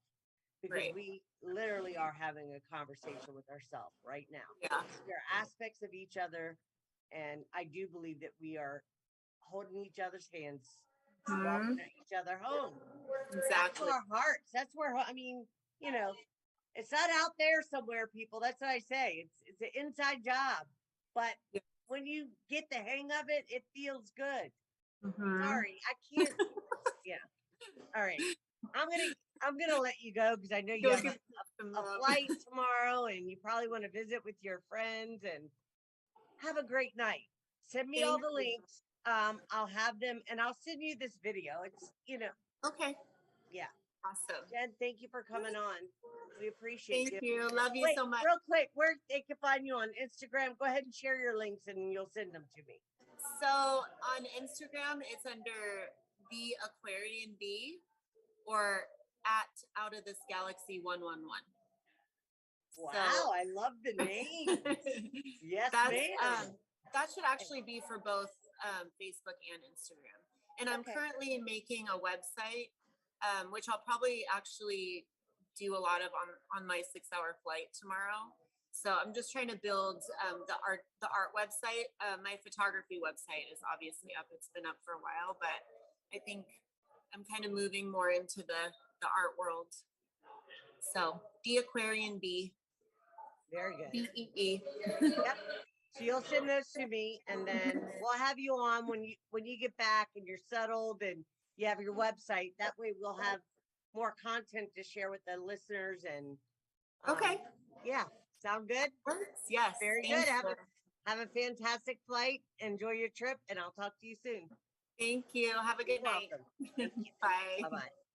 because we literally are having a conversation with ourselves right now. Yeah. There are aspects of each other, and I do believe that we are holding each other's hands, walking each other home. Exactly. That's our hearts. That's where, it's not out there somewhere, people. That's what I say. It's an inside job. But when you get the hang of it, it feels good. Sorry, I can't. Yeah. All right. I'm gonna let you go because I know you have a flight tomorrow, and you probably want to visit with your friends, and have a great night. Send me all the links. I'll have them, and I'll send you this video. It's Okay. Yeah. Awesome. Jen, thank you for coming on. We appreciate you. Thank you. Love you so much. Real quick, where they can find you on Instagram? Go ahead and share your links, and you'll send them to me. So on Instagram, it's under the Aquarian Bee, or at Out of This Galaxy 111. Wow, so, I love the name. Yes, ma'am. That should actually be for both Facebook and Instagram. And I'm currently making a website, which I'll probably actually do a lot of on my 6-hour flight tomorrow. So I'm just trying to build the art website. My photography website is obviously up. It's been up for a while, but I think I'm kind of moving more into the art world. So the Aquarian Bee, Very good. BEE. Yep. So you'll send those to me, and then we'll have you on when you get back and you're settled and you have your website. That way, we'll have more content to share with the listeners. And Okay. yeah, sound good? Works. Yes. Very thank good. you. Have a fantastic flight. Enjoy your trip, and I'll talk to you soon. Thank you. Have a good You're night. welcome. Bye. Bye bye.